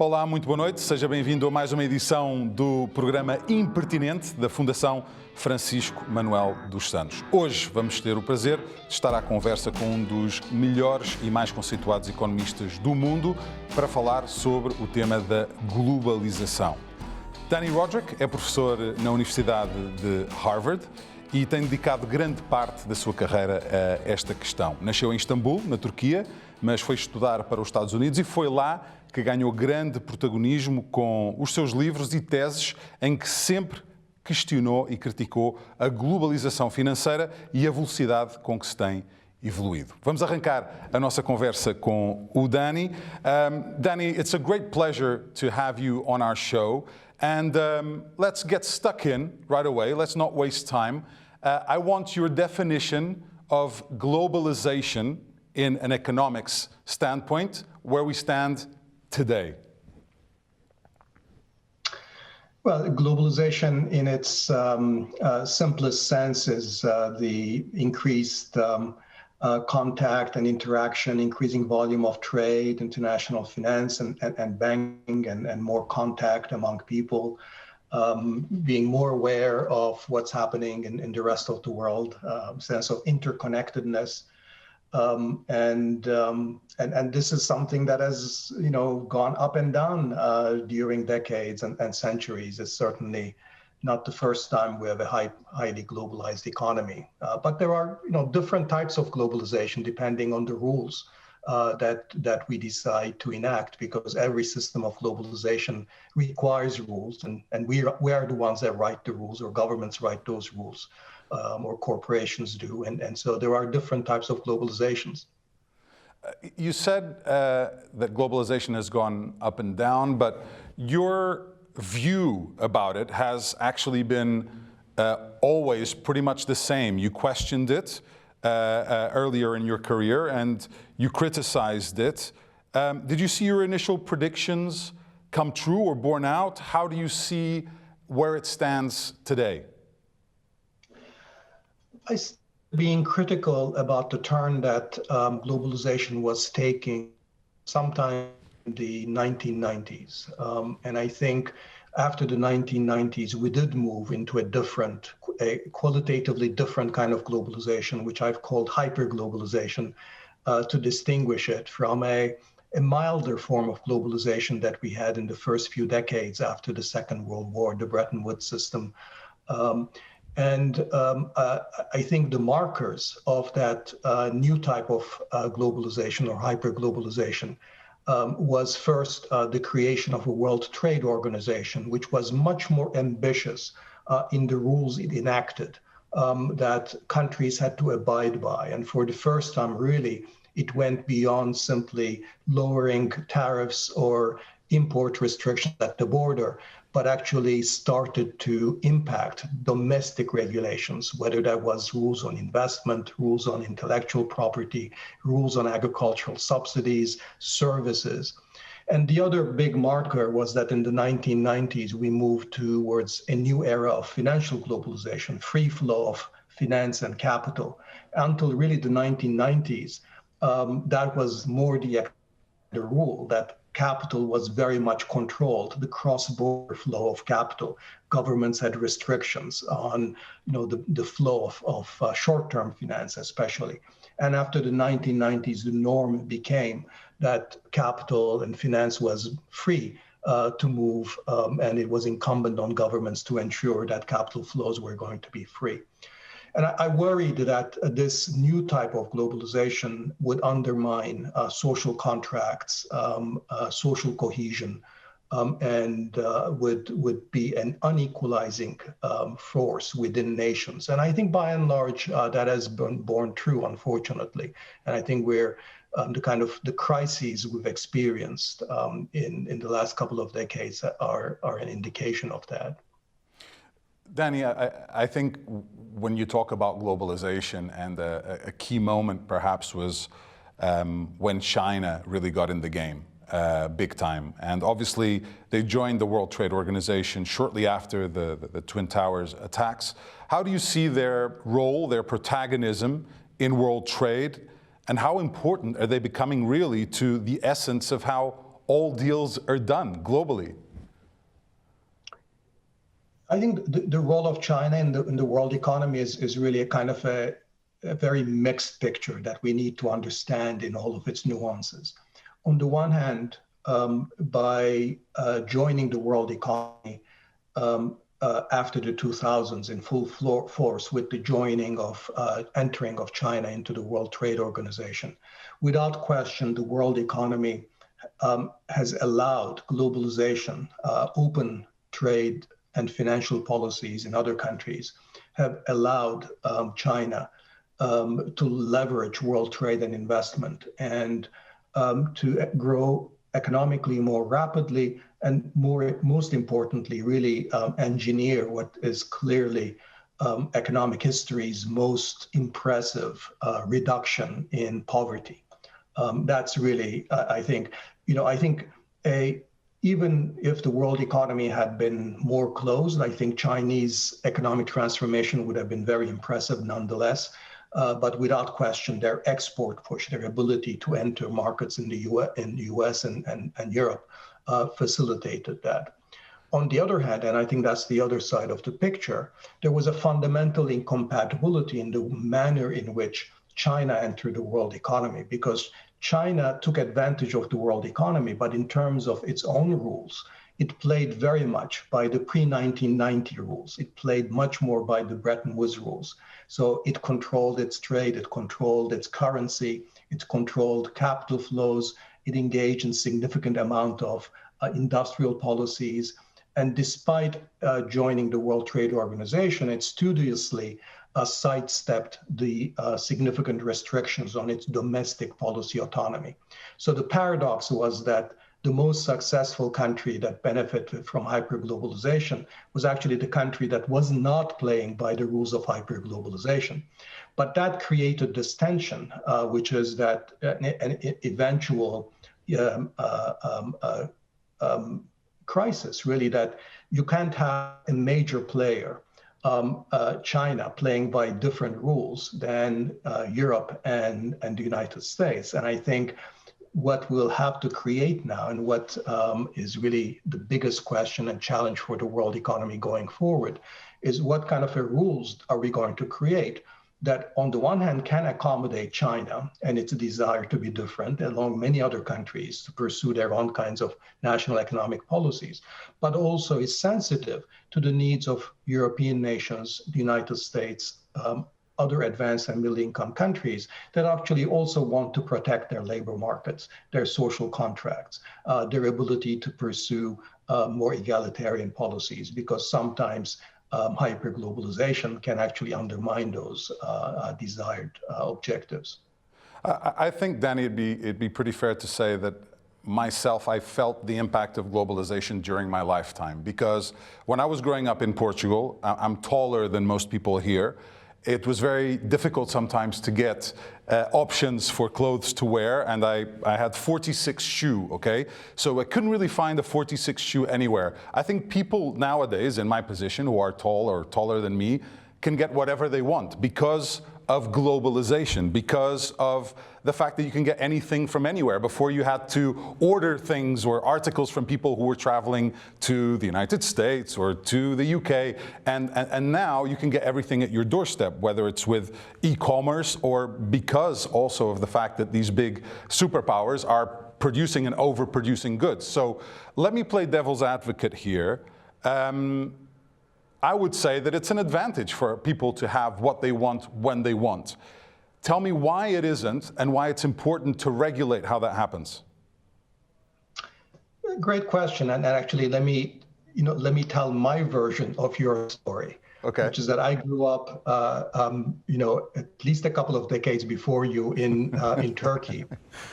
Olá, muito boa noite. Seja bem-vindo a mais uma edição do programa Impertinente da Fundação Francisco Manuel dos Santos. Hoje vamos ter o prazer de estar à conversa com um dos melhores e mais conceituados economistas do mundo para falar sobre o tema da globalização. Dani Rodrik é professor na Universidade de Harvard e tem dedicado grande parte da sua carreira a esta questão. Nasceu em Istambul, na Turquia, mas foi estudar para os Estados Unidos e foi lá que ganhou grande protagonismo com os seus livros e teses em que sempre questionou e criticou a globalização financeira e a velocidade com que se tem evoluído. Vamos arrancar a nossa conversa com o Dani. Dani, it's a great pleasure to have you on our show. And let's get stuck in right away. Let's not waste time. I want your definition of globalization in an economics standpoint, where we stand today. Well, globalization in its simplest sense is the increased contact and interaction, increasing volume of trade, international finance and banking, and more contact among people, being more aware of what's happening in the rest of the world, sense of interconnectedness. And this is something that has, gone up and down during decades and centuries. It's certainly not the first time we have a highly globalized economy. But there are, different types of globalization depending on the rules that we decide to enact, because every system of globalization requires rules, and we are the ones that write the rules, or governments write those rules. Or corporations do, and so there are different types of globalizations. You said that globalization has gone up and down, but your view about it has actually been always pretty much the same. You questioned it earlier in your career, and you criticized it. Did you see your initial predictions come true or borne out? How do you see where it stands today? Being critical about the turn that globalization was taking sometime in the 1990s. And I think after the 1990s, we did move into a qualitatively different kind of globalization, which I've called hyperglobalization, to distinguish it from a milder form of globalization that we had in the first few decades after the Second World War, the Bretton Woods system. And I think the markers of that new type of globalization or hyperglobalization was first the creation of a World Trade Organization, which was much more ambitious in the rules it enacted that countries had to abide by. And for the first time, really, it went beyond simply lowering tariffs or import restrictions at the border, but actually started to impact domestic regulations, whether that was rules on investment, rules on intellectual property, rules on agricultural subsidies, services. And the other big marker was that in the 1990s, we moved towards a new era of financial globalization, free flow of finance and capital. Until really the 1990s, that was more the rule, that capital was very much controlled, the cross-border flow of capital. Governments had restrictions on, the flow of short-term finance, especially. And after the 1990s, the norm became that capital and finance was free to move, and it was incumbent on governments to ensure that capital flows were going to be free. And I worried that this new type of globalization would undermine social contracts, social cohesion, and would be an unequalizing force within nations. And I think by and large, that has been borne true, unfortunately. And I think the crises we've experienced in the last couple of decades are an indication of that. Dani, I think when you talk about globalization, and a key moment perhaps was when China really got in the game big time. And obviously they joined the World Trade Organization shortly after the Twin Towers attacks. How do you see their role, their protagonism in world trade, and how important are they becoming really to the essence of how all deals are done globally? I think the role of China in the world economy is really a kind of a very mixed picture that we need to understand in all of its nuances. On the one hand, by joining the world economy after the 2000s in full force with the entering of China into the World Trade Organization, without question, the world economy has allowed globalization, open trade and financial policies in other countries have allowed China to leverage world trade and investment and to grow economically more rapidly and most importantly, really engineer what is clearly economic history's most impressive reduction in poverty. That's really, I think, even if the world economy had been more closed, I think Chinese economic transformation would have been very impressive nonetheless. But without question, their export push, their ability to enter markets in the US and Europe facilitated that. On the other hand, and I think that's the other side of the picture, there was a fundamental incompatibility in the manner in which China entered the world economy, because China took advantage of the world economy, but in terms of its own rules, it played very much by the pre-1990 rules. It played much more by the Bretton Woods rules. So it controlled its trade, it controlled its currency, it controlled capital flows, it engaged in significant amount of industrial policies. And despite joining the World Trade Organization, it studiously sidestepped the significant restrictions on its domestic policy autonomy. So the paradox was that the most successful country that benefited from hyperglobalization was actually the country that was not playing by the rules of hyperglobalization. But that created this tension, which is that an eventual crisis, really, that you can't have a major player, China, playing by different rules than Europe and the United States. And I think what we'll have to create now, and what is really the biggest question and challenge for the world economy going forward, is what kind of rules are we going to create that on the one hand can accommodate China and its desire to be different along many other countries to pursue their own kinds of national economic policies, but also is sensitive to the needs of European nations, the United States, other advanced and middle-income countries that actually also want to protect their labor markets, their social contracts, their ability to pursue more egalitarian policies, because sometimes hyperglobalization can actually undermine those desired objectives. I think, Dani, it'd be pretty fair to say that myself, I felt the impact of globalization during my lifetime, because when I was growing up in Portugal, I'm taller than most people here. It was very difficult sometimes to get options for clothes to wear, and I had 46 shoe, okay? So I couldn't really find a 46 shoe anywhere. I think people nowadays in my position who are tall or taller than me can get whatever they want because of globalization, because of the fact that you can get anything from anywhere. Before, you had to order things or articles from people who were traveling to the United States or to the UK, and now you can get everything at your doorstep, whether it's with e-commerce or because also of the fact that these big superpowers are producing and overproducing goods. So let me play devil's advocate here. I would say that it's an advantage for people to have what they want when they want. Tell me why it isn't and why it's important to regulate how that happens. Great question, and actually let me tell my version of your story. Okay. Which is that I grew up, at least a couple of decades before you in Turkey,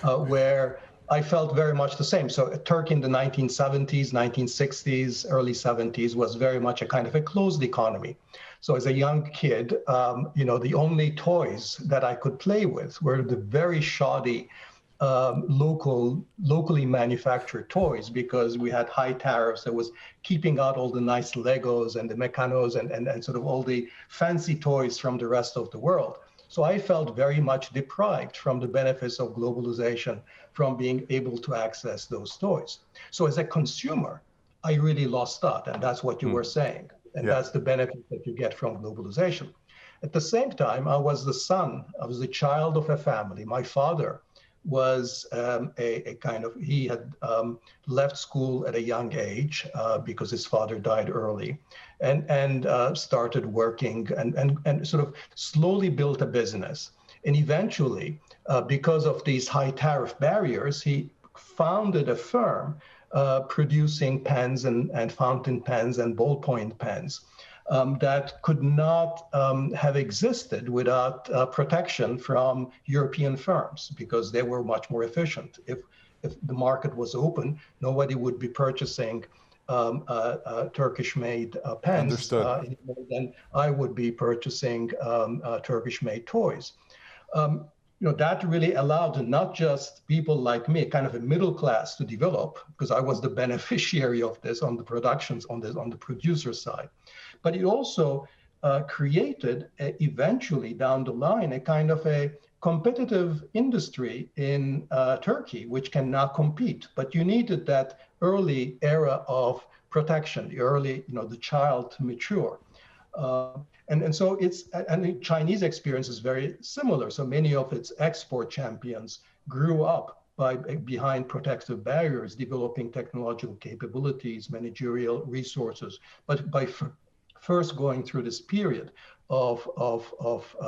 where I felt very much the same. So Turkey in the 1970s, 1960s, early 70s was very much a kind of a closed economy. So as a young kid, the only toys that I could play with were the very shoddy locally manufactured toys, because we had high tariffs that was keeping out all the nice Legos and the Mechanos and sort of all the fancy toys from the rest of the world. So I felt very much deprived from the benefits of globalization, from being able to access those toys. So as a consumer, I really lost out, and that's what you were saying. And that's the benefit that you get from globalization. At the same time, I was the child of a family. My father was he had left school at a young age because his father died early, and started working and sort of slowly built a business. And eventually, because of these high tariff barriers, he founded a firm producing pens and fountain pens and ballpoint pens that could not have existed without protection from European firms, because they were much more efficient. If the market was open, nobody would be purchasing Turkish-made pens anymore than I would be purchasing Turkish-made toys. That really allowed not just people like me, kind of a middle class, to develop, because I was the beneficiary of this on the productions, on the producer side. But it also created eventually down the line a kind of a competitive industry in Turkey, which can now compete. But you needed that early era of protection, the child to mature. And so the Chinese experience is very similar. So many of its export champions grew up behind protective barriers, developing technological capabilities, managerial resources, but by first going through this period of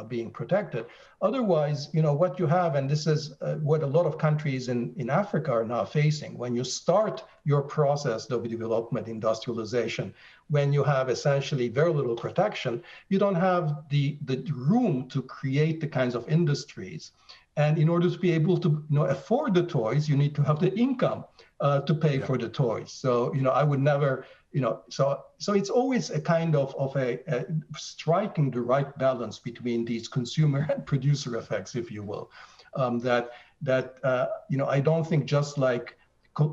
being protected. Otherwise, what you have, and this is what a lot of countries in Africa are now facing, when you start your process of development, industrialization, when you have essentially very little protection, you don't have the room to create the kinds of industries. And in order to be able to afford the toys, you need to have the income to pay for the toys. So, I would never, so it's always a kind of a striking the right balance between these consumer and producer effects, if you will, that I don't think just like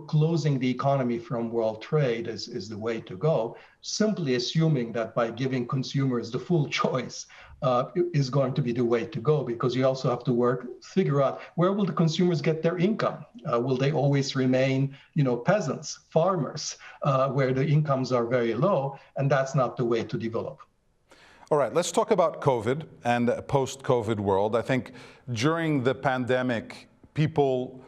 closing the economy from world trade is the way to go, simply assuming that by giving consumers the full choice is going to be the way to go, because you also have to figure out where will the consumers get their income? Will they always remain, peasants, farmers, where the incomes are very low? And that's not the way to develop. All right, let's talk about COVID and a post-COVID world. I think during the pandemic, people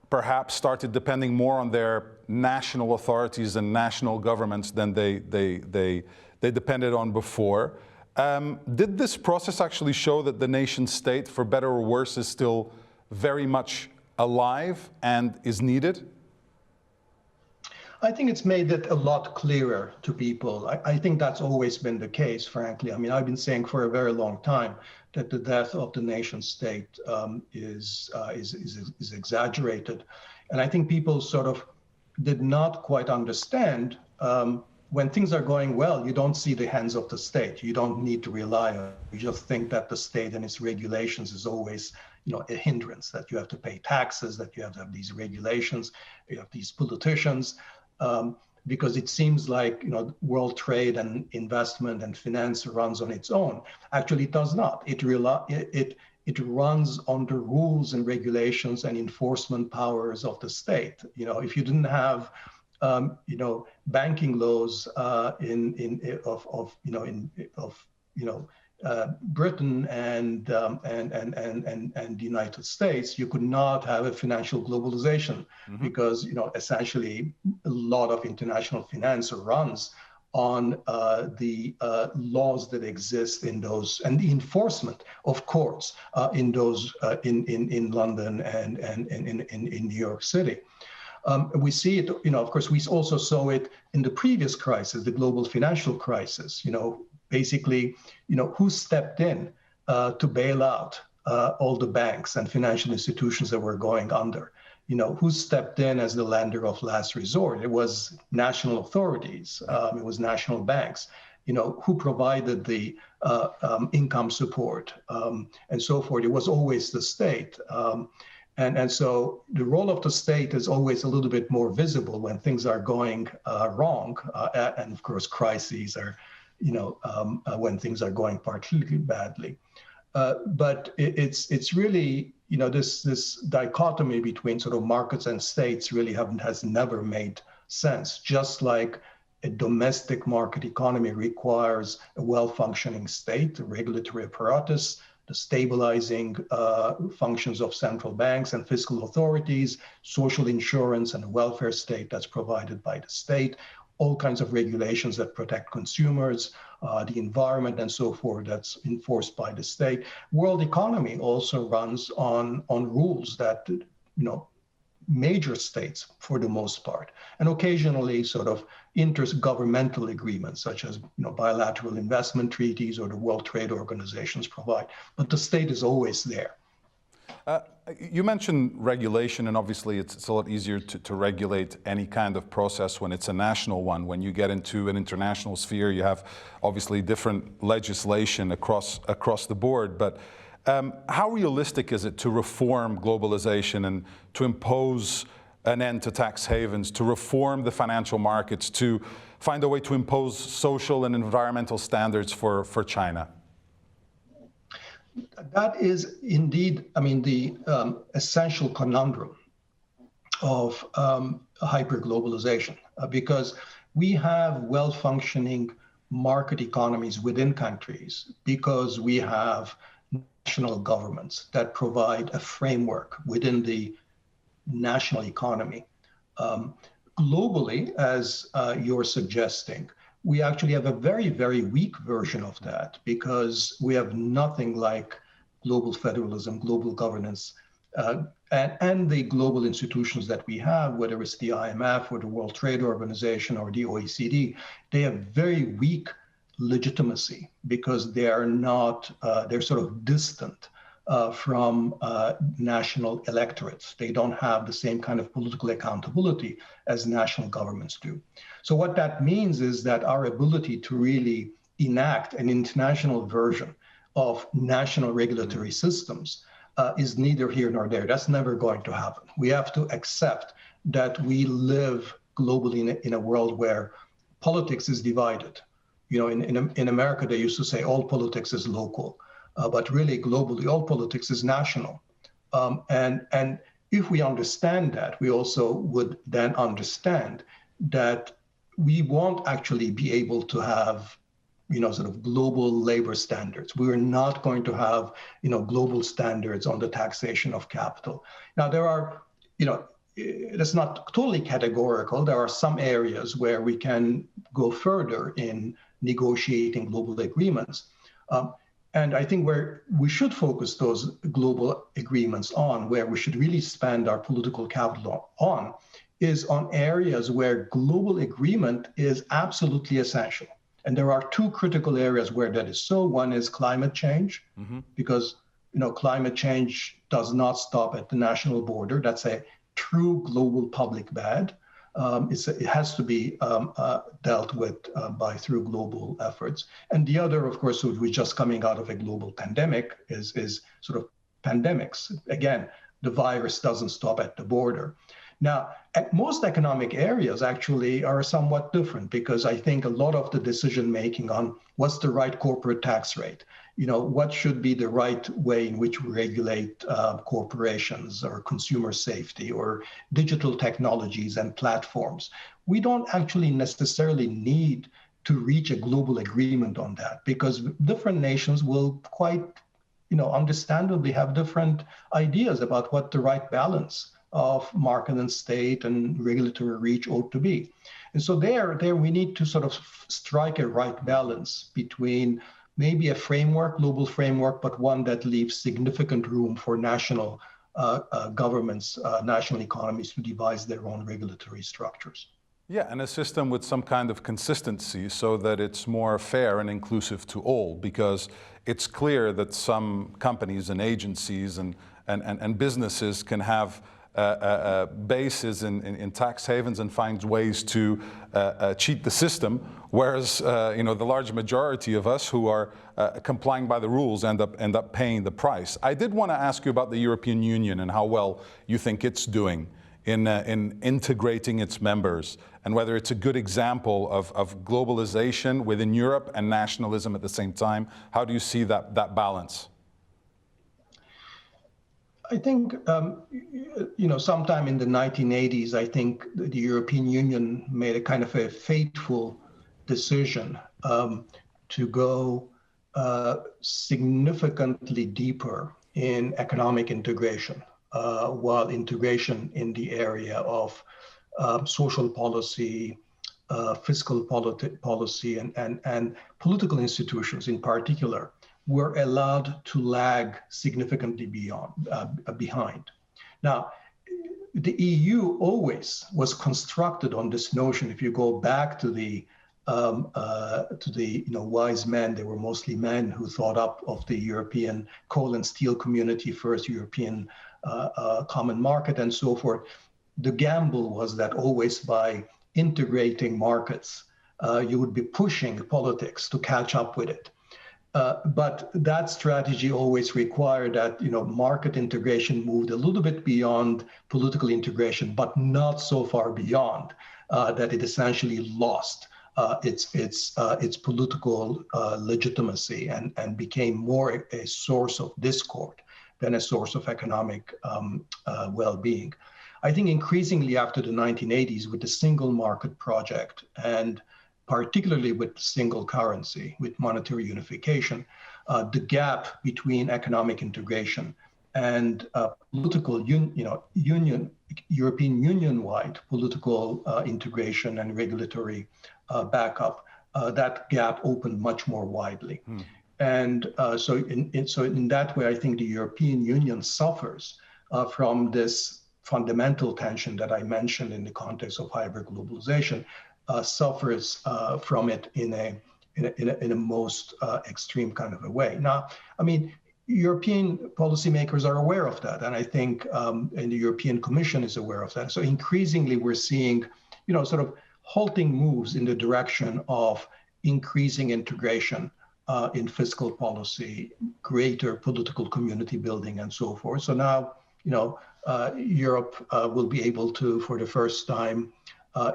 perhaps started depending more on their national authorities and national governments than they depended on before. Did this process actually show that the nation state, for better or worse, is still very much alive and is needed? I think it's made it a lot clearer to people. I think that's always been the case, frankly. I mean, I've been saying for a very long time that the death of the nation state is exaggerated. And I think people sort of did not quite understand when things are going well, you don't see the hands of the state. You don't need to rely on it. You just think that the state and its regulations is always, a hindrance, that you have to pay taxes, that you have to have these regulations, you have these politicians, because it seems like, world trade and investment and finance runs on its own. Actually, it does not. It runs on the rules and regulations and enforcement powers of the state. If you didn't have banking laws Britain and the United States, you could not have a financial globalization, because essentially a lot of international finance runs on the laws that exist in those, and the enforcement, of course, in those in London and in New York City. We see it, of course, we also saw it in the previous crisis, the global financial crisis. Basically, who stepped in to bail out all the banks and financial institutions that were going under? Who stepped in as the lender of last resort? It was national authorities. It was national banks. Who provided the income support and so forth? It was always the state. And so the role of the state is always a little bit more visible when things are going wrong. And of course, crises are, when things are going particularly badly. But it's really, this dichotomy between sort of markets and states really has never made sense. Just like a domestic market economy requires a well-functioning state, a regulatory apparatus, the stabilizing functions of central banks and fiscal authorities, social insurance and a welfare state that's provided by the state, all kinds of regulations that protect consumers, the environment and so forth that's enforced by the state. World economy also runs on rules that, major states for the most part, and occasionally sort of intergovernmental agreements such as bilateral investment treaties or the World Trade Organizations provide, but the state is always there. You mentioned regulation, and obviously it's a lot easier to regulate any kind of process when it's a national one. When you get into an international sphere, you have obviously different legislation across the board, but how realistic is it to reform globalization and to impose an end to tax havens, to reform the financial markets, to find a way to impose social and environmental standards for China? That is indeed, the essential conundrum of hyperglobalization, because we have well-functioning market economies within countries because we have national governments that provide a framework within the national economy. Globally, as you're suggesting, we actually have a very, very weak version of that because we have nothing like global federalism, global governance, and the global institutions that we have, whether it's the IMF or the World Trade Organization or the OECD. They have very weak legitimacy because they are not, they're sort of distant from national electorates. They don't have the same kind of political accountability as national governments do. So what that means is that our ability to really enact an international version of national regulatory systems is neither here nor there. That's never going to happen. We have to accept that we live globally in a world where politics is divided. In America, they used to say all politics is local. But really, globally, all politics is national. And if we understand that, we also would then understand that we won't actually be able to have, sort of global labor standards. We're not going to have, global standards on the taxation of capital. Now, there are, it's not totally categorical. There are some areas where we can go further in negotiating global agreements. And I think where we should focus those global agreements on, where we should really spend our political capital on, is on areas where global agreement is absolutely essential. And there are two critical areas where that is so. One is climate change, because climate change does not stop at the national border. That's a true global public bad. It has to be dealt with through global efforts. And the other, of course, we're just coming out of a global pandemic, is sort of pandemics. Again, the virus doesn't stop at the border. Now, most economic areas actually are somewhat different because I think a lot of the decision making on what's the right corporate tax rate, what should be the right way in which we regulate corporations or consumer safety or digital technologies and platforms. We don't actually necessarily need to reach a global agreement on that because different nations will quite, understandably have different ideas about what the right balance of market and state and regulatory reach ought to be. And so there we need to sort of strike a right balance between maybe a framework, global framework, but one that leaves significant room for national governments, national economies to devise their own regulatory structures. Yeah, and a system with some kind of consistency so that it's more fair and inclusive to all, because it's clear that some companies and agencies and businesses can have bases in tax havens and finds ways to cheat the system, whereas the large majority of us who are complying by the rules end up paying the price. I did want to ask you about the European Union and how well you think it's doing in integrating its members, and whether it's a good example of globalization within Europe and nationalism at the same time. How do you see that balance? I think, sometime in the 1980s, I think the European Union made a kind of a fateful decision to go significantly deeper in economic integration, while integration in the area of social policy, fiscal policy, and political institutions in particular were allowed to lag significantly behind. Now, the EU always was constructed on this notion. If you go back to the wise men, they were mostly men who thought up of the European coal and steel community, first European common market, and so forth. The gamble was that always by integrating markets, you would be pushing politics to catch up with it. But that strategy always required that market integration moved a little bit beyond political integration, but not so far beyond that it essentially lost its political legitimacy and became more a source of discord than a source of economic well-being. I think increasingly after the 1980s, with the single market project, and particularly with single currency, with monetary unification, the gap between economic integration and political European Union-wide political integration and regulatory backup, that gap opened much more widely. And so in that way, I think the European Union suffers from this fundamental tension that I mentioned in the context of hybrid globalization, suffers from it in a most extreme kind of a way. Now, I mean, European policymakers are aware of that, and I think and the European Commission is aware of that. So increasingly, we're seeing, sort of halting moves in the direction of increasing integration in fiscal policy, greater political community building, and so forth. So now, Europe will be able to, for the first time,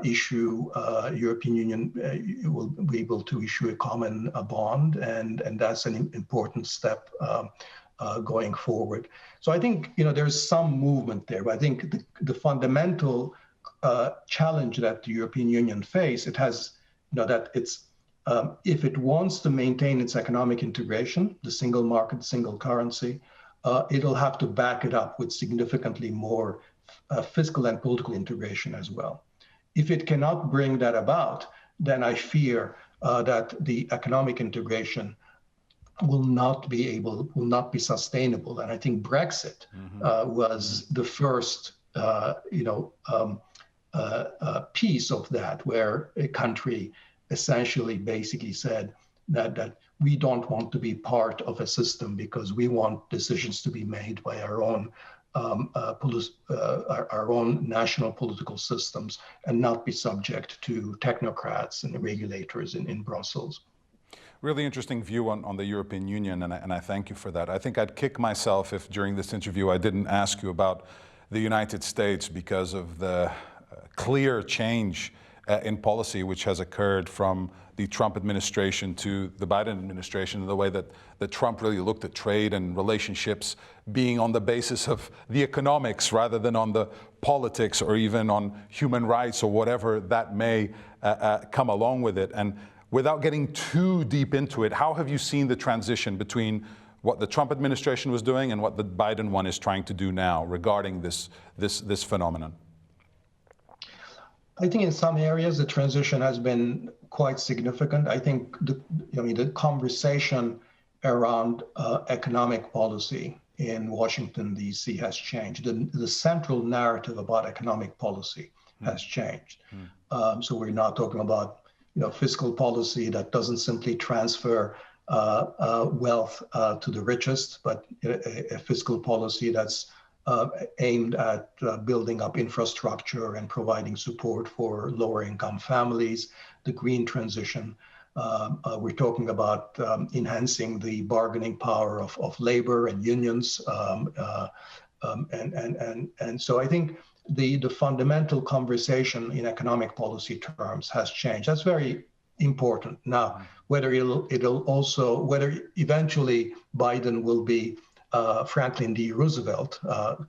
European Union will be able to issue a common bond, and that's an important step going forward. So I think there's some movement there, but I think the fundamental challenge that the European Union face, it has that it's if it wants to maintain its economic integration, the single market, single currency, it'll have to back it up with significantly more fiscal and political integration as well. If it cannot bring that about, then I fear that the economic integration will not be sustainable. And I think Brexit was the first, piece of that, where a country essentially basically said that we don't want to be part of a system because we want decisions to be made by our own national political systems and not be subject to technocrats and regulators in Brussels. Really interesting view on the European Union, and I thank you for that. I think I'd kick myself if during this interview I didn't ask you about the United States, because of the clear change in policy which has occurred from the Trump administration to the Biden administration, in the way that Trump really looked at trade and relationships being on the basis of the economics rather than on the politics or even on human rights or whatever that may come along with it. And without getting too deep into it, how have you seen the transition between what the Trump administration was doing and what the Biden one is trying to do now regarding this phenomenon? I think in some areas the transition has been quite significant. I think the conversation around economic policy in Washington, D.C. has changed. The central narrative about economic policy has changed. So we're not talking about fiscal policy that doesn't simply transfer wealth to the richest, but a fiscal policy that's aimed at building up infrastructure and providing support for lower income families, the green transition. We're talking about enhancing the bargaining power of labor and unions. And so I think the fundamental conversation in economic policy terms has changed. That's very important. Now, whether eventually Biden will be Franklin D. Roosevelt,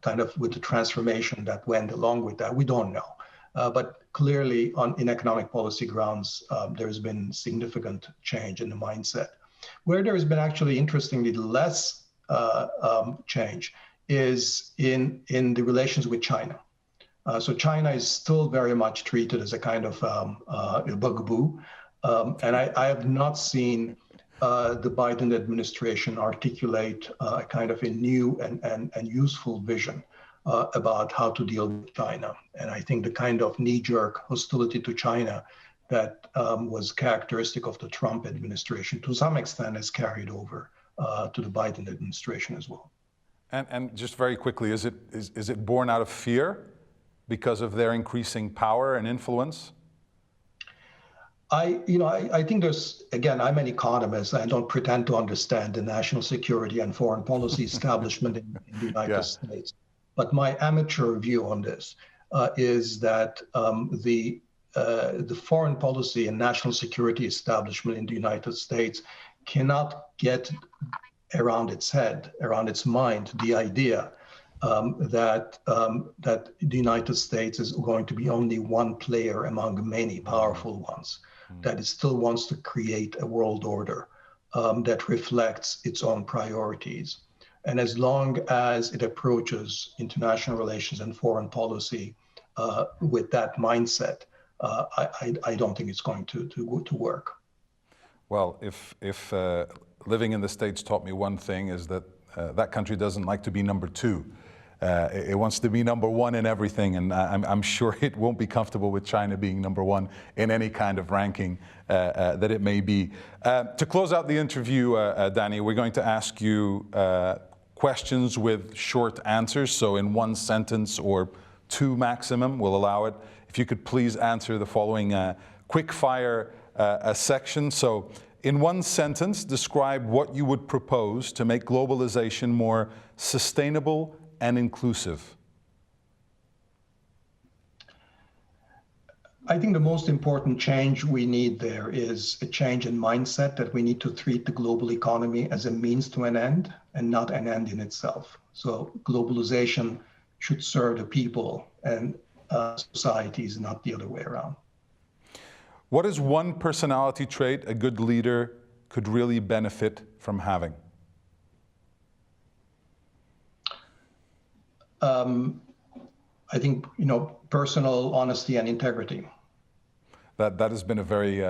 kind of with the transformation that went along with that, we don't know. But clearly, in economic policy grounds, there's been significant change in the mindset. Where there has been actually, interestingly, less change is in the relations with China. So China is still very much treated as a kind of a bugaboo. And I have not seen the Biden administration articulate a kind of a new and useful vision about how to deal with China. And I think the kind of knee-jerk hostility to China that was characteristic of the Trump administration to some extent has carried over to the Biden administration as well. And just very quickly, is it born out of fear because of their increasing power and influence? I think there's, again, I'm an economist. I don't pretend to understand the national security and foreign policy establishment in the United States. But my amateur view on this is that the foreign policy and national security establishment in the United States cannot get around its head, around its mind, the idea that the United States is going to be only one player among many powerful ones, that it still wants to create a world order that reflects its own priorities. And as long as it approaches international relations and foreign policy with that mindset, I don't think it's going to work. Well, if living in the States taught me one thing, is that that country doesn't like to be number two. It wants to be number one in everything, and I'm sure it won't be comfortable with China being number one in any kind of ranking that it may be. To close out the interview, Dani, we're going to ask you questions with short answers, so in one sentence or two maximum, we'll allow it. If you could please answer the following quick fire section. So, in one sentence, describe what you would propose to make globalization more sustainable and inclusive. I think the most important change we need there is a change in mindset, that we need to treat the global economy as a means to an end and not an end in itself. So globalization should serve the people and societies, not the other way around. What is one personality trait a good leader could really benefit from having? I think, personal honesty and integrity. That has been a very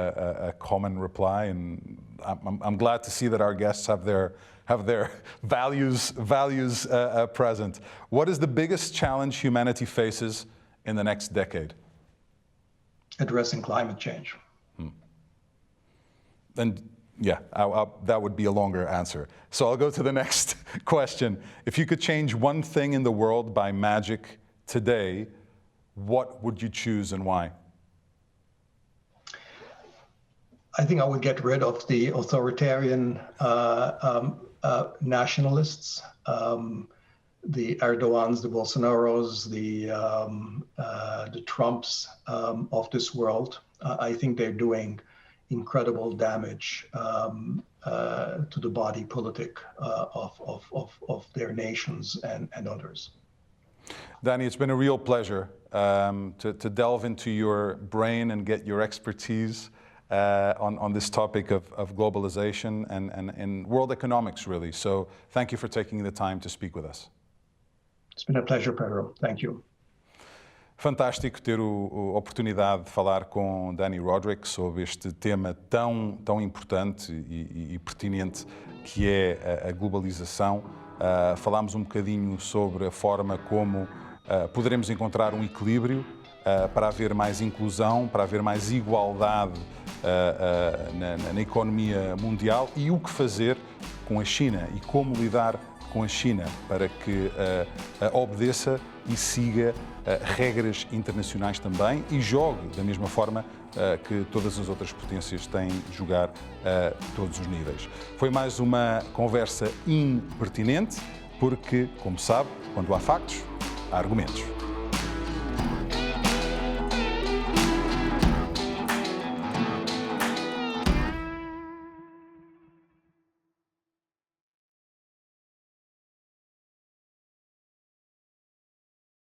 common reply, and I'm glad to see that our guests have their values present. What is the biggest challenge humanity faces in the next decade? Addressing climate change. And yeah, that would be a longer answer. So I'll go to the next question. If you could change one thing in the world by magic today, what would you choose and why? I think I would get rid of the authoritarian nationalists, the Erdogans, the Bolsonaros, the Trumps of this world. I think they're doing incredible damage to the body politic of their nations and others. Dani, it's been a real pleasure to delve into your brain and get your expertise on this topic of globalization and world economics, really. So thank you for taking the time to speak with us. It's been a pleasure, Pedro. Thank you. Fantástico ter a oportunidade de falar com Dani Rodrik sobre este tema tão importante e pertinente que é a globalização. Falámos um bocadinho sobre a forma como poderemos encontrar um equilíbrio para haver mais inclusão, para haver mais igualdade na economia mundial, e o que fazer com a China e como lidar com a China para que obedeça e siga regras internacionais também e jogue da mesma forma que todas as outras potências têm de jogar a todos os níveis. Foi mais uma conversa impertinente, porque, como sabe, quando há factos, há argumentos.